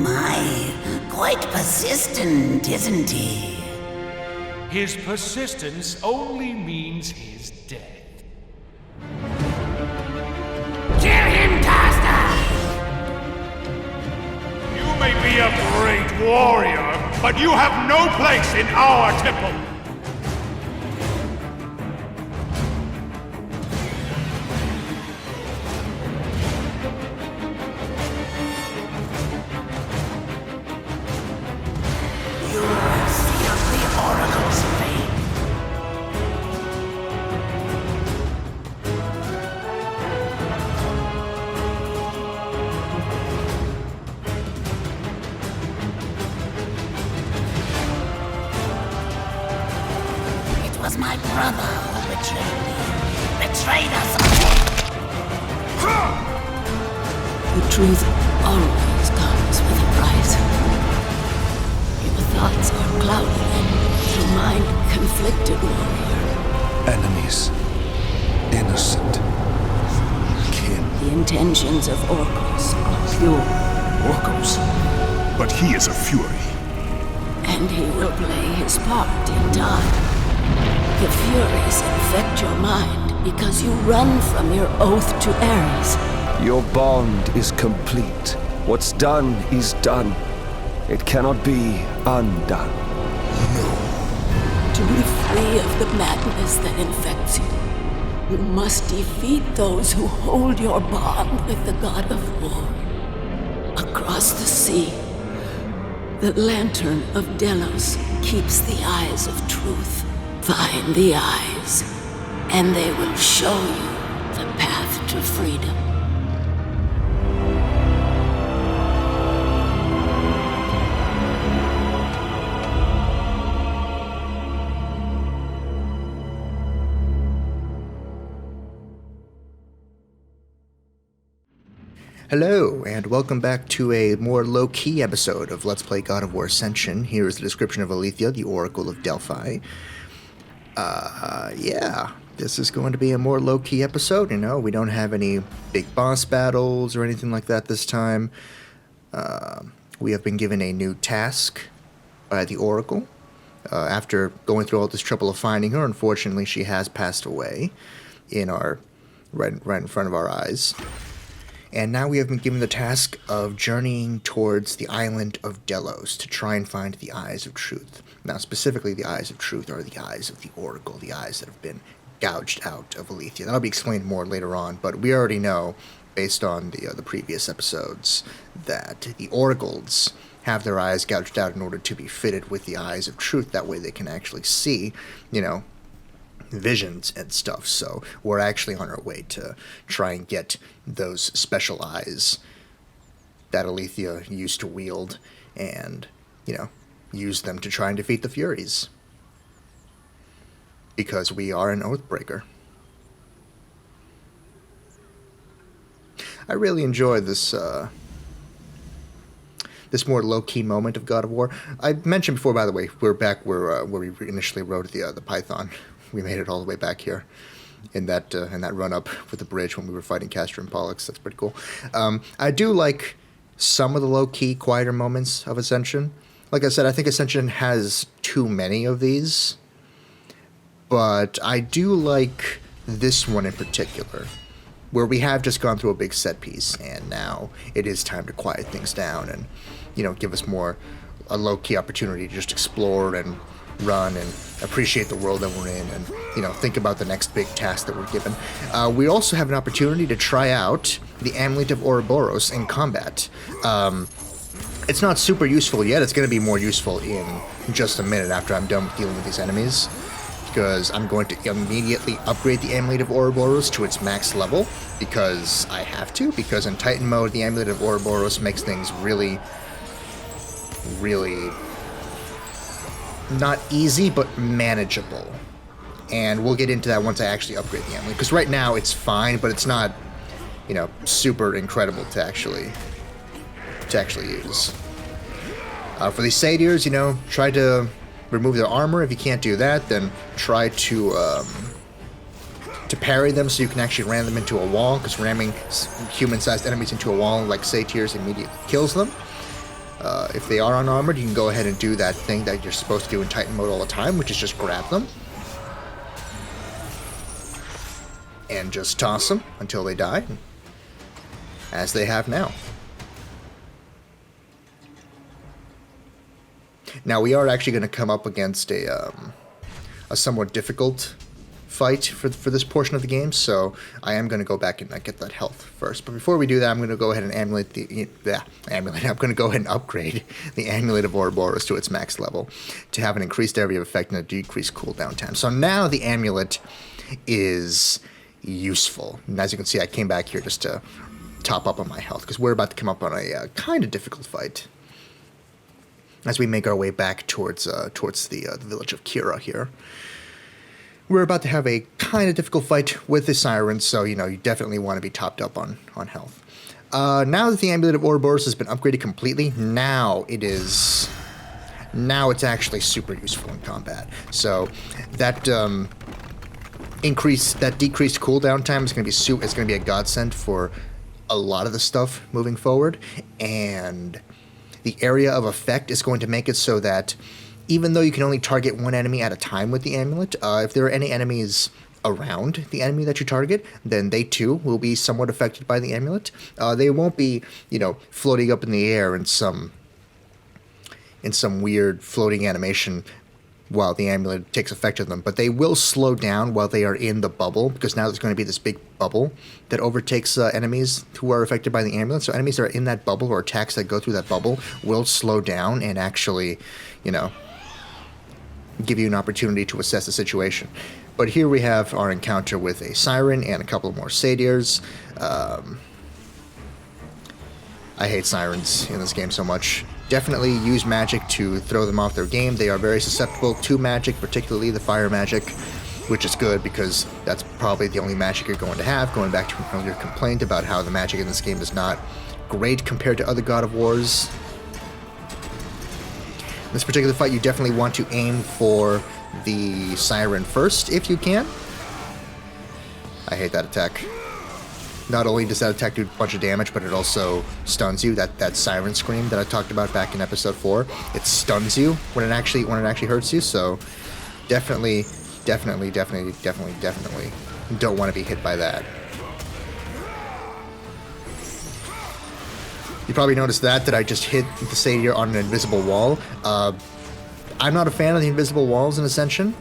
My, quite persistent, isn't he? His persistence only means his death. Kill him, Taster! You may be a great warrior, but you have no place in our temple. You have sealed the Oracle's fate. It was my brother who betrayed me. Betrayed us all. The truth always comes with a price. Your thoughts are clouded through mind-conflicted warrior. Enemies. Innocent. Kin. The intentions of Orcus are pure. Orcos. But he is a fury. And he will play his part in time. The Furies infect your mind because you run from your oath to Ares. Your bond is complete. What's done is done. It cannot be undone. To be free of the madness that infects you, you must defeat those who hold your bond with the god of war. Across the sea, the lantern of Delos keeps the eyes of truth. Find the eyes, and they will show you the path to freedom. Hello, and welcome back to a more low-key episode of Let's Play God of War Ascension. Here is the description of Aletheia, the Oracle of Delphi. Yeah, this is going to be a more low-key episode, you know. We don't have any big boss battles or anything like that this time. We have been given a new task by the Oracle. After going through all this trouble of finding her, unfortunately, she has passed away in our right in front of our eyes. And now we have been given the task of journeying towards the island of Delos to try and find the Eyes of Truth. Now, specifically, the Eyes of Truth are the eyes of the Oracle, the eyes that have been gouged out of Aletheia. That'll be explained more later on, but we already know, based on the previous episodes, that the Oracles have their eyes gouged out in order to be fitted with the Eyes of Truth. That way they can actually see, you know, visions and stuff. So we're actually on our way to try and get those special eyes that Aletheia used to wield and, you know, use them to try and defeat the Furies. Because we are an Oathbreaker. I really enjoy this this more low-key moment of God of War. I mentioned before, by the way, we're back where we initially wrote the Python. We made it all the way back here in that run-up with the bridge when we were fighting Castor and Pollux. That's pretty cool. I do like some of the low-key, quieter moments of Ascension. Like I said, I think Ascension has too many of these. But I do like this one in particular, where we have just gone through a big set piece, and now it is time to quiet things down and, you know, give us more a low-key opportunity to just explore and run and appreciate the world that we're in and, you know, think about the next big task that we're given. We also have an opportunity to try out the Amulet of Ouroboros in combat. It's not super useful yet. It's going to be more useful in just a minute after I'm done with dealing with these enemies, because I'm going to immediately upgrade the Amulet of Ouroboros to its max level, because I have to, because in Titan mode, the Amulet of Ouroboros makes things really, really not easy, but manageable. And we'll get into that once I actually upgrade the amulet, because right now it's fine, but it's not, you know, super incredible to actually use. For these satyrs, you know, try to remove their armor. If you can't do that, then try to parry them so you can actually ram them into a wall, because ramming human-sized enemies into a wall like satyrs immediately kills them. If they are unarmored, you can go ahead and do that thing that you're supposed to do in Titan mode all the time, which is just grab them. And just toss them until they die, as they have now. Now we are actually going to come up against a somewhat difficult fight for this portion of the game, so I am going to go back and get that health first. But before we do that, I'm going to go ahead and I'm going to go ahead and upgrade the Amulet of Ouroboros to its max level to have an increased area of effect and a decreased cooldown time. So now the amulet is useful. And as you can see, I came back here just to top up on my health because we're about to come up on a kind of difficult fight as we make our way back towards the village of Kira here. We're about to have a kind of difficult fight with the Sirens, so, you definitely want to be topped up on health. Now that the Amulet of Ouroboros has been upgraded completely, now it's actually super useful in combat. So that decreased cooldown time is going to be a godsend for a lot of the stuff moving forward, and the area of effect is going to make it so that even though you can only target one enemy at a time with the amulet, if there are any enemies around the enemy that you target, then they too will be somewhat affected by the amulet. They won't be, floating up in the air in some weird floating animation while the amulet takes effect on them, but they will slow down while they are in the bubble, because now there's going to be this big bubble that overtakes enemies who are affected by the amulet. So enemies that are in that bubble or attacks that go through that bubble will slow down and actually, give you an opportunity to assess the situation. But here we have our encounter with a Siren and a couple more Sadirs. I hate Sirens in this game so much. Definitely use magic to throw them off their game. They are very susceptible to magic, particularly the fire magic, which is good because that's probably the only magic you're going to have, going back to your complaint about how the magic in this game is not great compared to other God of Wars. In this particular fight, you definitely want to aim for the Siren first, if you can. I hate that attack. Not only does that attack do a bunch of damage, but it also stuns you. That Siren Scream that I talked about back in episode 4, it stuns you when it actually hurts you. So definitely don't want to be hit by that. You probably noticed that I just hit the Satyr on an invisible wall. I'm not a fan of the invisible walls in Ascension.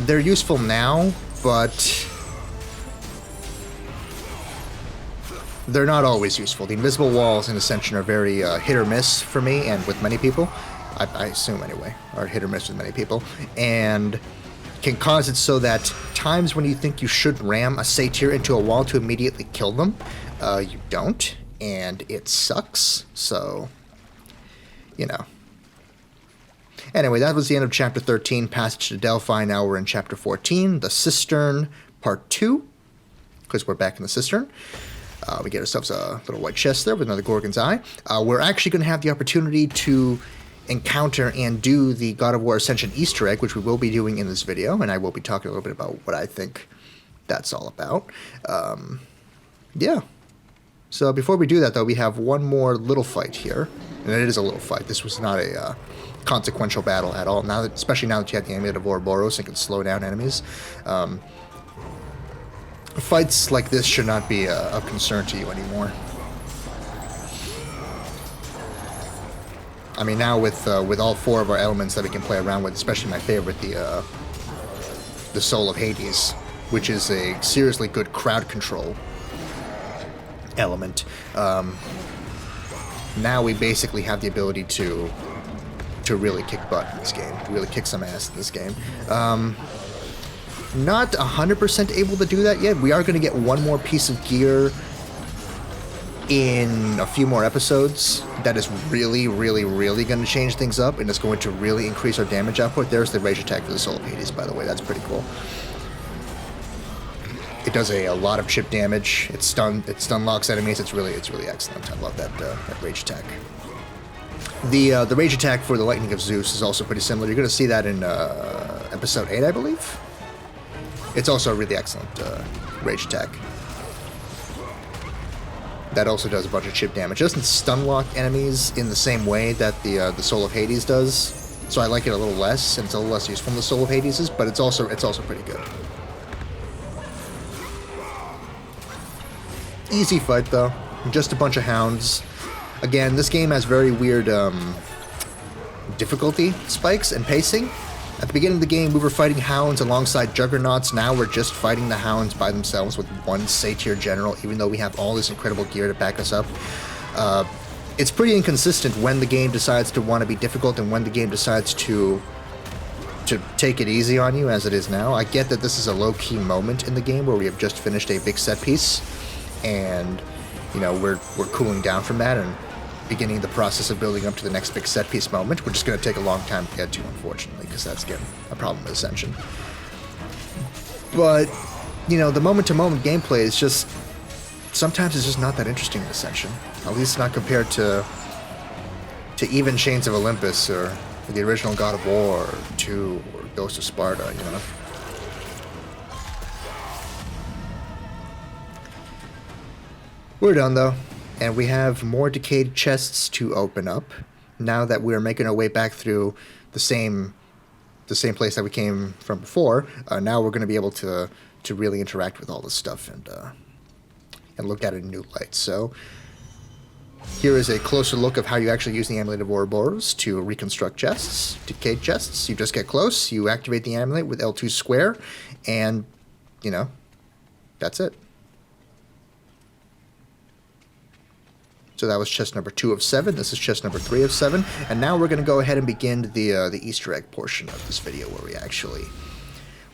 They're useful now, but they're not always useful. The invisible walls in Ascension are very hit or miss for me and with many people. I assume anyway, are hit or miss with many people. And can cause it so that times when you think you should ram a Satyr into a wall to immediately kill them, you don't. And it sucks. So, Anyway, that was the end of Chapter 13, Passage to Delphi. Now we're in Chapter 14, The Cistern, Part 2, because we're back in the Cistern. We get ourselves a little white chest there with another Gorgon's Eye. We're actually going to have the opportunity to encounter and do the God of War Ascension Easter egg, which we will be doing in this video, and I will be talking a little bit about what I think that's all about. Yeah. So before we do that, though, we have one more little fight here, and it is a little fight. This was not a consequential battle at all. Especially now that you have the Amulet of Ouroboros and can slow down enemies. Fights like this should not be of concern to you anymore. I mean, now with all 4 of our elements that we can play around with, especially my favorite, the Soul of Hades, which is a seriously good crowd control element. Now we basically have the ability to really kick butt in this game, really kick some ass in this game. Not 100% able to do that yet. We are going to get one more piece of gear in a few more episodes that is really, really, really going to change things up, and it's going to really increase our damage output. There's the rage attack for the Soul of Hades, by the way. That's pretty cool. It does a lot of chip damage. It stun locks enemies. It's really excellent. I love that rage attack. The rage attack for the Lightning of Zeus is also pretty similar. You're going to see that in episode 8, I believe. It's also a really excellent rage attack. That also does a bunch of chip damage. It doesn't stun lock enemies in the same way that the Soul of Hades does, so I like it a little less, and it's a little less useful than the Soul of Hades is, but it's also pretty good. Easy fight though, just a bunch of hounds. Again, this game has very weird difficulty spikes and pacing. At the beginning of the game, we were fighting hounds alongside juggernauts. Now we're just fighting the hounds by themselves with one satyr general, even though we have all this incredible gear to back us up. It's pretty inconsistent when the game decides to want to be difficult and when the game decides to take it easy on you, as it is now. I get that this is a low-key moment in the game where we have just finished a big set piece, and you know we're cooling down from that and beginning the process of building up to the next big set piece moment, which is going to take a long time to get to, unfortunately, because that's, again, a problem with Ascension. But, you know, the moment-to-moment gameplay is just... sometimes it's just not that interesting in Ascension. At least not compared to even Chains of Olympus, or the original God of War, or 2, or Ghost of Sparta, you know? We're done, though. And we have more decayed chests to open up. Now that we're making our way back through the same place that we came from before, now we're going to be able to really interact with all this stuff and look at it in new light. So here is a closer look of how you actually use the Amulet of Ouroboros to reconstruct chests, decayed chests. You just get close, you activate the amulet with L2 square, and, you know, that's it. So that was chest number 2 of 7. This is chest number 3 of 7. And now we're going to go ahead and begin the Easter egg portion of this video where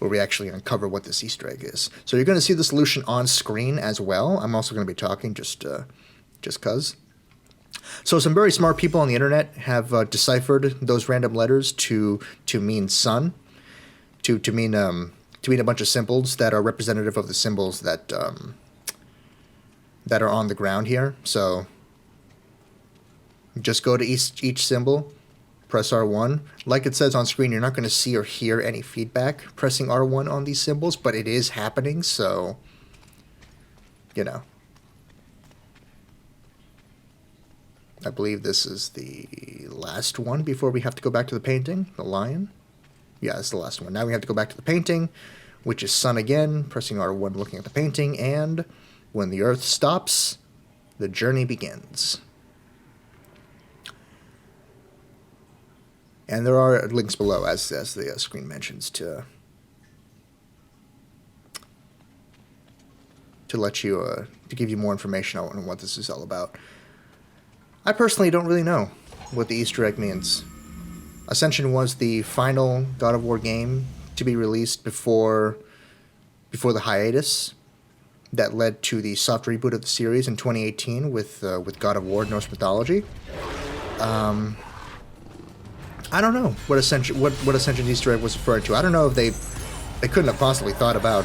we actually uncover what this Easter egg is. So you're going to see the solution on screen as well. I'm also going to be talking just cuz. So some very smart people on the internet have deciphered those random letters to mean sun, to mean a bunch of symbols that are representative of the symbols that are on the ground here. So just go to each symbol, press R1. Like it says on screen, you're not going to see or hear any feedback pressing R1 on these symbols, but it is happening, so, you know. I believe this is the last one before we have to go back to the painting, the lion. Yeah, it's the last one. Now we have to go back to the painting, which is sun again, pressing R1, looking at the painting, and when the earth stops, the journey begins. And there are links below, as the screen mentions, to let you to give you more information on what this is all about. I personally don't really know what the Easter egg means. Ascension was the final God of War game to be released before the hiatus that led to the soft reboot of the series in 2018 with God of War Norse mythology. I don't know what Ascension Easter egg was referring to. I don't know if they couldn't have possibly thought about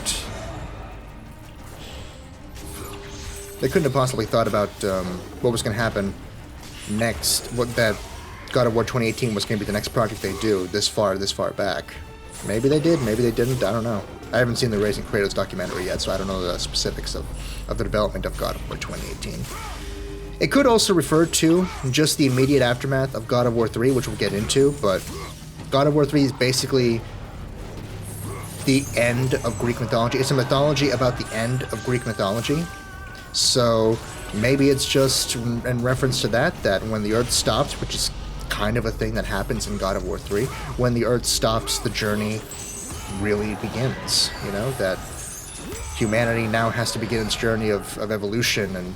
what was going to happen next. What that God of War 2018 was going to be the next project they do this far back. Maybe they did, maybe they didn't. I don't know. I haven't seen the Raising Kratos documentary yet, so I don't know the specifics of the development of God of War 2018. It could also refer to just the immediate aftermath of God of War 3, which we'll get into, but God of War 3 is basically the end of Greek mythology. It's a mythology about the end of Greek mythology. So maybe it's just in reference to that when the Earth stops, which is kind of a thing that happens in God of War 3, when the Earth stops, the journey really begins. You know, that humanity now has to begin its journey of evolution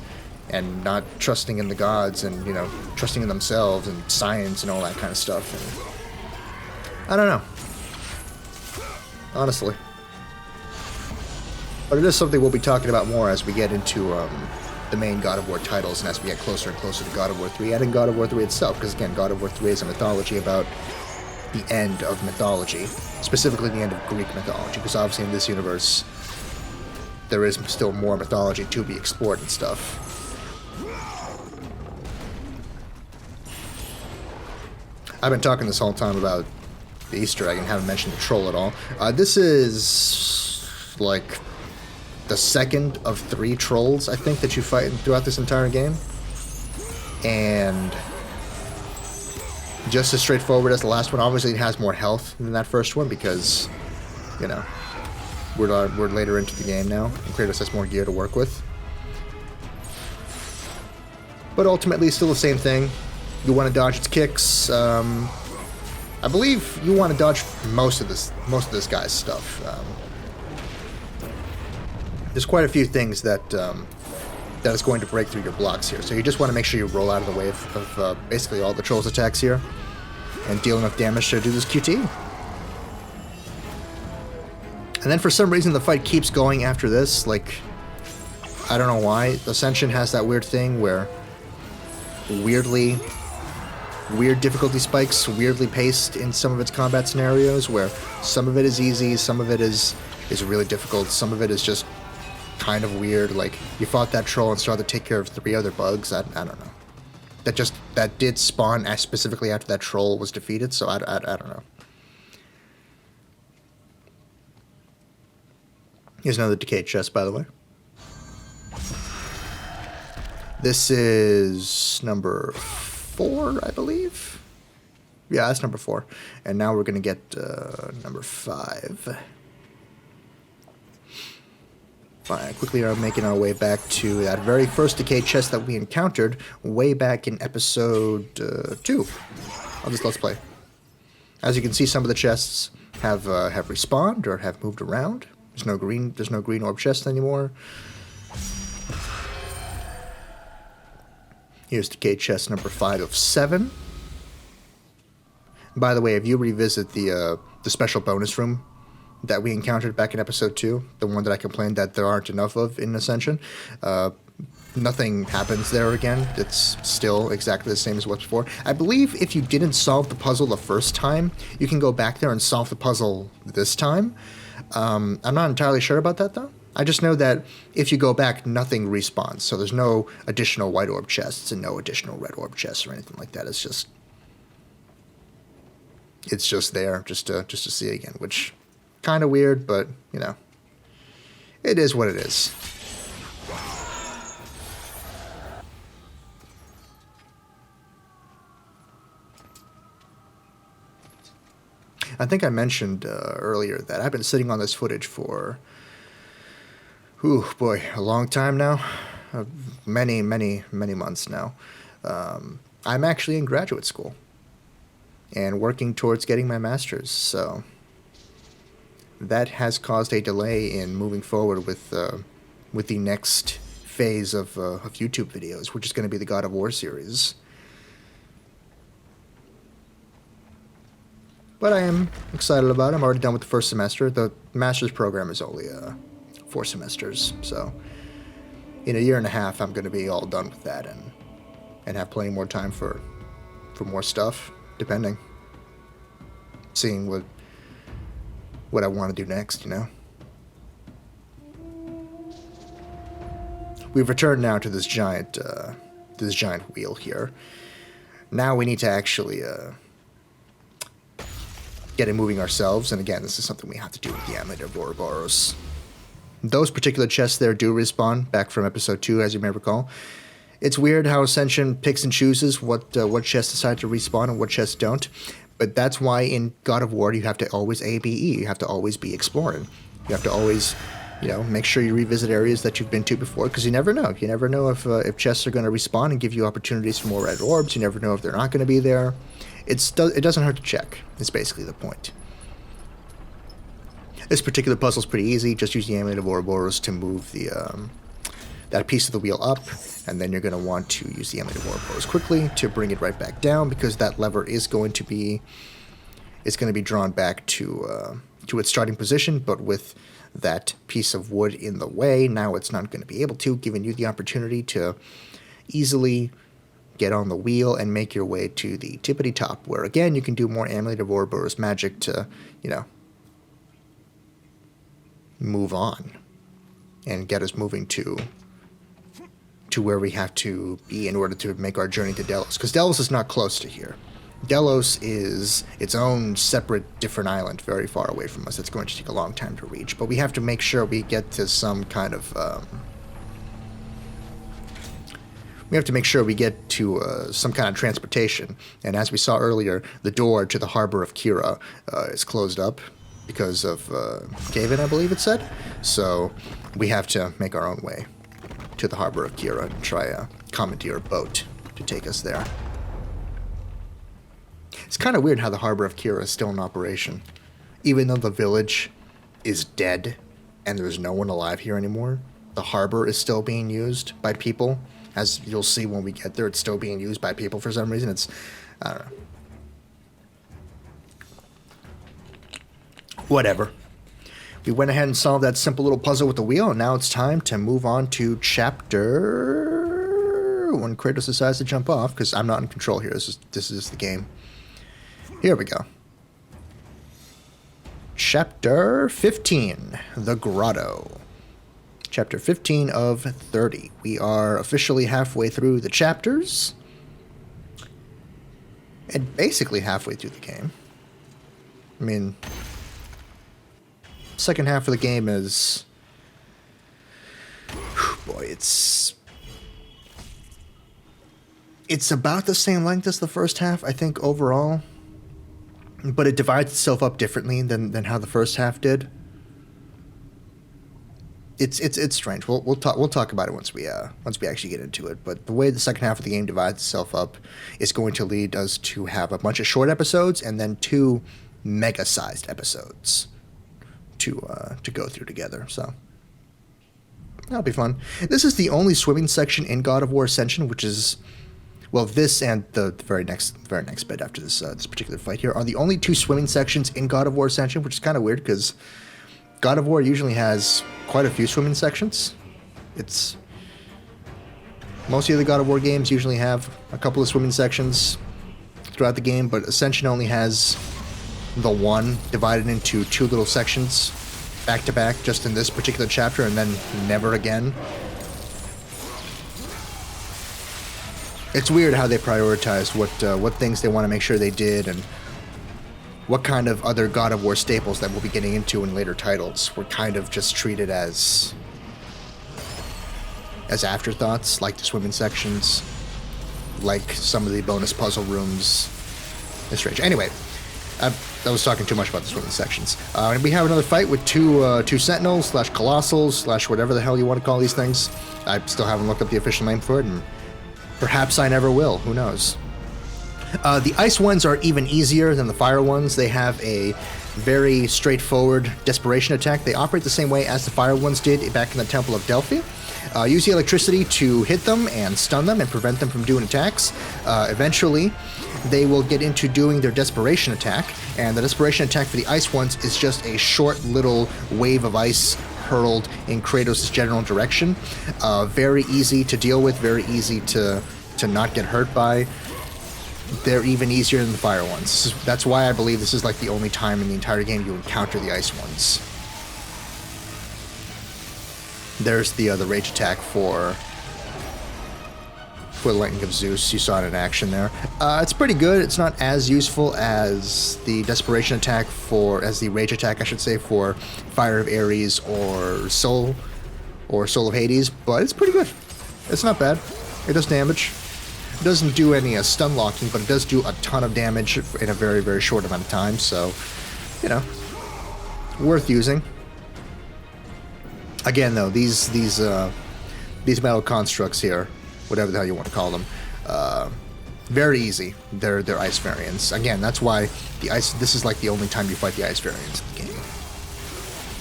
and not trusting in the gods and, you know, trusting in themselves and science and all that kind of stuff. And I don't know. Honestly. But it is something we'll be talking about more as we get into the main God of War titles and as we get closer and closer to God of War 3 and in God of War 3 itself, because again, God of War 3 is a mythology about the end of mythology, specifically the end of Greek mythology, because obviously in this universe there is still more mythology to be explored and stuff. I've been talking this whole time about the Easter egg and haven't mentioned the troll at all. This is like the second of 3 trolls, I think, that you fight throughout this entire game. And just as straightforward as the last one. Obviously, it has more health than that first one because, you know, we're later into the game now, and Kratos has more gear to work with. But ultimately, it's still the same thing. You want to dodge its kicks. I believe you want to dodge most of this guy's stuff. There's quite a few things that that is going to break through your blocks here. So you just want to make sure you roll out of the way of basically all the trolls' attacks here and deal enough damage to do this QT. And then for some reason the fight keeps going after this. Like, I don't know why. Ascension has that weird thing where weird difficulty spikes, weirdly paced in some of its combat scenarios, where some of it is easy, some of it is really difficult, some of it is just kind of weird. Like, you fought that troll and started to take care of 3 other bugs. I don't know. That did spawn as specifically after that troll was defeated, so I don't know. Here's another decayed chest, by the way. This is number 4, I believe. Yeah, that's number 4. And now we're going to get number 5. Fine, quickly are making our way back to that very first decayed chest that we encountered way back in episode 2 of this Let's Play. As you can see, some of the chests have respawned or have moved around. There's no green orb chest anymore. Here's decayed chest number 5 of 7. By the way, if you revisit the special bonus room that we encountered back in episode 2, the one that I complained that there aren't enough of in Ascension, nothing happens there again. It's still exactly the same as what's before. I believe if you didn't solve the puzzle the first time, you can go back there and solve the puzzle this time. I'm not entirely sure about that, though. I just know that if you go back, nothing respawns. So there's no additional white orb chests and no additional red orb chests or anything like that. It's just there just to see again, which kind of weird, but you know, it is what it is. I think I mentioned earlier that I've been sitting on this footage for, a long time now. Many months now. I'm actually in graduate school and working towards getting my master's, so that has caused a delay in moving forward with the next phase of YouTube videos, which is going to be the God of War series. But I am excited about it. I'm already done with the first semester. The master's program is only 4 semesters, so in a year and a half, I'm going to be all done with that and have plenty more time for more stuff, depending. Seeing what I want to do next, you know. We've returned now to this giant wheel here. Now we need to actually get it moving ourselves, and again, this is something we have to do with the Amulet of Ouroboros. Those particular chests there do respawn back from episode 2, as you may recall. It's weird how Ascension picks and chooses what chests decide to respawn and what chests don't, but that's why in God of War you have to always ABE. You have to always be exploring. You have to always, you know, make sure you revisit areas that you've been to before, because you never know. You never know if chests are going to respawn and give you opportunities for more red orbs. You never know if they're not going to be there. It doesn't hurt to check. It's basically the point. This particular puzzle is pretty easy. Just use the Amulet of Ouroboros to move the that piece of the wheel up, and then you're going to want to use the Amulet of Ouroboros quickly to bring it right back down, because that lever is going to be drawn back to its starting position, but with that piece of wood in the way, now it's not going to be able to, giving you the opportunity to easily get on the wheel and make your way to the tippity top, where again you can do more Amulet of Ouroboros magic to, you know, move on and get us moving to where we have to be in order to make our journey to Delos, because Delos is not close to here. Delos is its own separate, different island very far away from us. It's going to take a long time to reach, but we have to make sure we get to some kind of... we have to make sure we get to some kind of transportation. And as we saw earlier, the door to the harbor of CERO is closed up because of cave-in, I believe it said. So we have to make our own way to the harbor of CERO and try a commandeer a boat to take us there. It's kind of weird how the harbor of CERO is still in operation. Even though the village is dead and there's no one alive here anymore, the harbor is still being used by people. As you'll see when we get there, it's still being used by people for some reason. It's, I don't know. Whatever. We went ahead and solved that simple little puzzle with the wheel, and now it's time to move on to chapter... when Kratos decides to jump off, because I'm not in control here. This is the game. Here we go. Chapter 15, The Grotto. Chapter 15 of 30. We are officially halfway through the chapters. And basically halfway through the game. I mean, second half of the game is... boy, it's about the same length as the first half, I think, overall. But it divides itself up differently than how the first half did. It's strange. We'll talk about it once we actually get into it. But the way the second half of the game divides itself up is going to lead us to have a bunch of short episodes and then 2 mega-sized episodes to go through together. So that'll be fun. This is the only swimming section in God of War Ascension, which is, well, this and the very next bit after this particular fight here are the only 2 swimming sections in God of War Ascension, which is kind of weird because God of War usually has quite a few swimming sections. Most of the God of War games usually have a couple of swimming sections throughout the game, but Ascension only has the one divided into 2 little sections back to back just in this particular chapter and then never again. It's weird how they prioritize what things they want to make sure they did and what kind of other God of War staples that we'll be getting into in later titles were kind of just treated as afterthoughts, like the swimming sections, like some of the bonus puzzle rooms. It's strange. Anyway, I was talking too much about the swimming sections. And we have another fight with two Sentinels / Colossals / whatever the hell you want to call these things. I still haven't looked up the official name for it, and perhaps I never will. Who knows? The ice ones are even easier than the fire ones. They have a very straightforward desperation attack. They operate the same way as the fire ones did back in the Temple of Delphi. Use the electricity to hit them and stun them and prevent them from doing attacks. Eventually, they will get into doing their desperation attack, and the desperation attack for the ice ones is just a short little wave of ice hurled in Kratos' general direction. Very easy to deal with, very easy to not get hurt by. They're even easier than the fire ones. That's why I believe this is like the only time in the entire game you encounter the ice ones. There's the rage attack for the Lightning of Zeus. You saw it in action there. It's pretty good. It's not as useful as the desperation attack as the rage attack, I should say, for Fire of Ares or Soul of Hades, but it's pretty good. It's not bad. It does damage. It doesn't do any stun locking, but it does do a ton of damage in a very, very short amount of time, so, you know, worth using. Again, though, these metal constructs here, whatever the hell you want to call them, very easy. They're ice variants. Again, that's why this is like the only time you fight the ice variants in the game.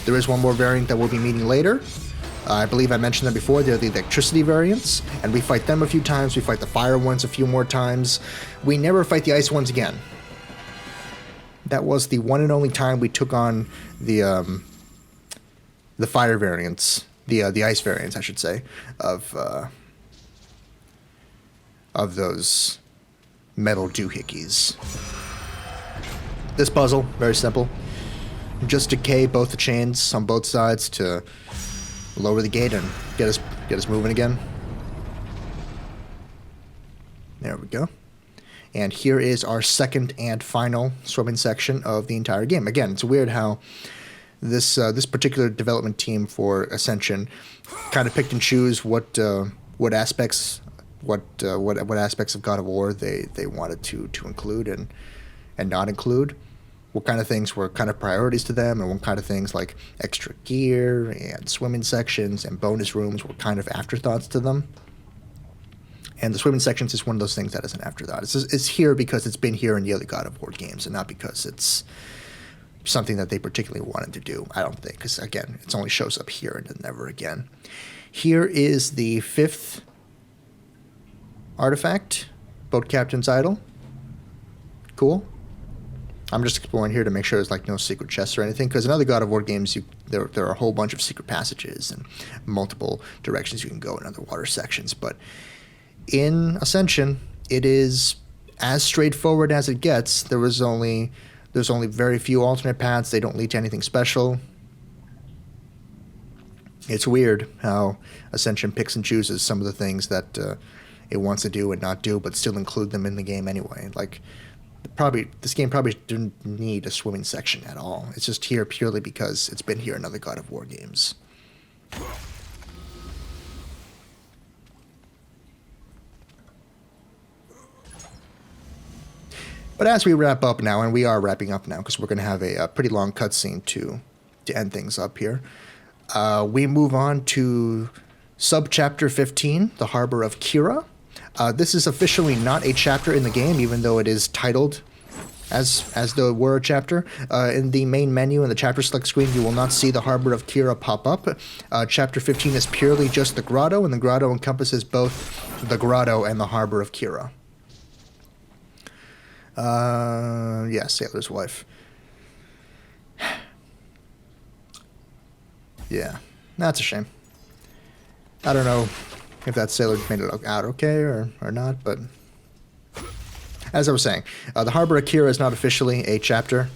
There is one more variant that we'll be meeting later. I believe I mentioned them before. They're the electricity variants, and we fight them a few times. We fight the fire ones a few more times. We never fight the ice ones again. That was the one and only time we took on the fire variants, the ice variants, I should say, of those metal doohickeys. This puzzle, very simple. Just decay both the chains on both sides to lower the gate and get us moving again. There we go. And here is our second and final swimming section of the entire game. Again, it's weird how this particular development team for Ascension kind of picked and choose what aspects of God of War they wanted to include and not include. What kind of things were kind of priorities to them, and what kind of things like extra gear and swimming sections and bonus rooms were kind of afterthoughts to them. And the swimming sections is one of those things that is an afterthought. It's here because it's been here in the other God of War games, and not because it's something that they particularly wanted to do, I don't think. Because, again, it only shows up here and then never again. Here is the 5th artifact, Boat Captain's Idol. Cool. I'm just exploring here to make sure there's like no secret chests or anything, because in other God of War games, there are a whole bunch of secret passages and multiple directions you can go in other water sections. But in Ascension, it is as straightforward as it gets. There's only very few alternate paths. They don't lead to anything special. It's weird how Ascension picks and chooses some of the things that it wants to do and not do, but still include them in the game anyway. Like, this game probably didn't need a swimming section at all. It's just here purely because it's been here in other God of War games. But as we wrap up now, and we are wrapping up now because we're going to have a pretty long cutscene to end things up here, we move on to Sub-Chapter 15, The Harbor of Kira. This is officially not a chapter in the game, even though it is titled as though it were a chapter. In the main menu in the chapter select screen, you will not see the Harbor of Kira pop up. Chapter 15 is purely just the grotto, and the grotto encompasses both the grotto and the Harbor of Kira. Yeah, Sailor's Wife. Yeah, that's a shame. I don't know if that sailor made it out okay or not, but as I was saying, the Harbor of Kira is not officially a chapter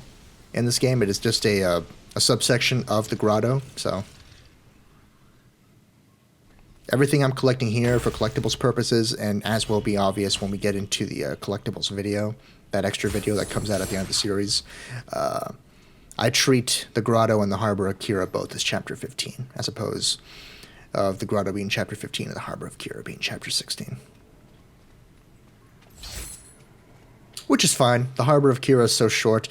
in this game. It is just a subsection of the grotto, so everything I'm collecting here for collectibles purposes, and as will be obvious when we get into the collectibles video, that extra video that comes out at the end of the series, I treat the grotto and the Harbor of Kira both as Chapter 15, as opposed of the grotto being Chapter 15 and the Harbor of Kira being Chapter 16. Which is fine. The Harbor of Kira is so short.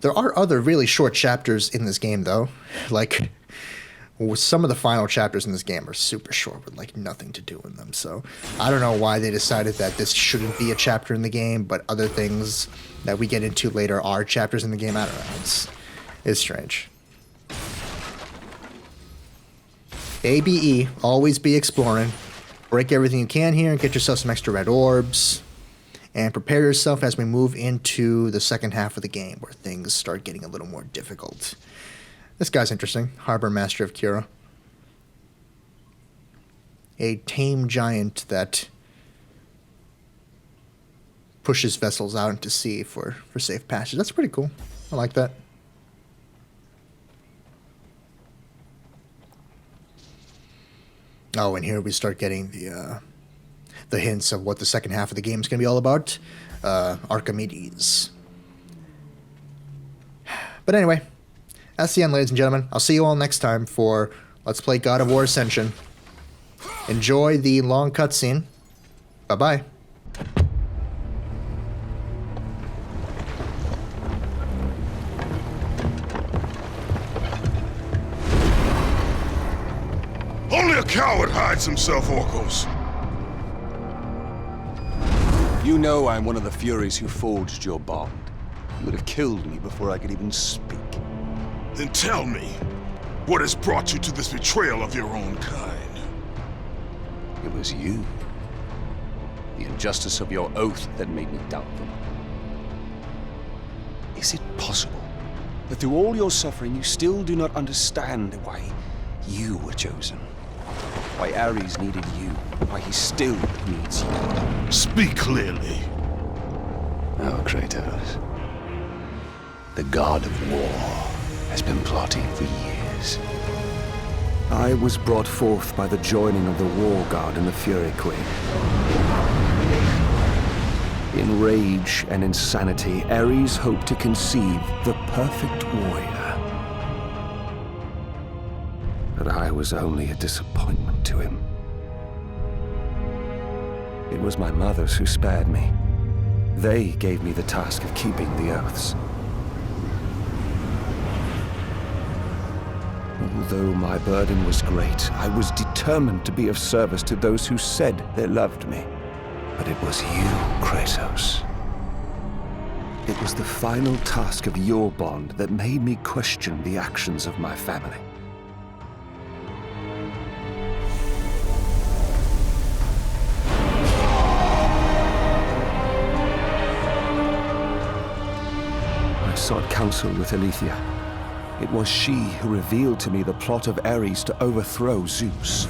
There are other really short chapters in this game, though. Like, some of the final chapters in this game are super short with, like, nothing to do in them. So, I don't know why they decided that this shouldn't be a chapter in the game, but other things that we get into later are chapters in the game. I don't know. It's strange. ABE, always be exploring. Break everything you can here and get yourself some extra red orbs. And prepare yourself as we move into the second half of the game, where things start getting a little more difficult. This guy's interesting. Harbor Master of Kira. A tame giant that pushes vessels out into sea for safe passage. That's pretty cool. I like that. Oh, and here we start getting the hints of what the second half of the game is going to be all about. Archimedes. But anyway, that's the end, ladies and gentlemen. I'll see you all next time for Let's Play God of War Ascension. Enjoy the long cutscene. Bye-bye. Only a coward hides himself, Orcos. You know I'm one of the Furies who forged your bond. You would have killed me before I could even speak. Then tell me, what has brought you to this betrayal of your own kind? It was you. The injustice of your oath that made me doubtful. Is it possible that through all your suffering you still do not understand why you were chosen? Why Ares needed you, why he still needs you. Speak clearly. Oh, Kratos. The God of War has been plotting for years. I was brought forth by the joining of the War God and the Fury Queen. In rage and insanity, Ares hoped to conceive the perfect warrior. But I was only a disappointment to him. It was my mothers who spared me. They gave me the task of keeping the oaths. Although my burden was great, I was determined to be of service to those who said they loved me. But it was you, Kratos. It was the final task of your bond that made me question the actions of my family. I sought counsel with Aletheia. It was she who revealed to me the plot of Ares to overthrow Zeus.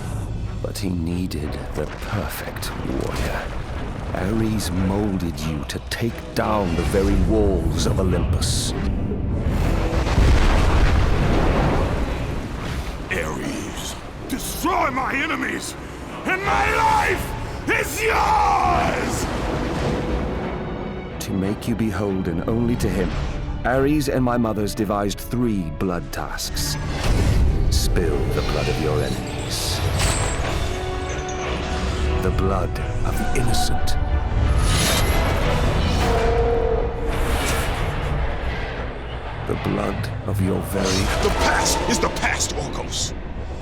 But he needed the perfect warrior. Ares molded you to take down the very walls of Olympus. Ares, destroy my enemies, and my life is yours! To make you beholden only to him, Ares and my mothers devised 3 blood tasks. Spill the blood of your enemies. The blood of the innocent. The blood of your very... The past is the past, Orgos.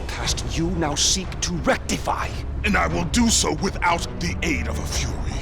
past you now seek to rectify. And I will do so without the aid of a Fury.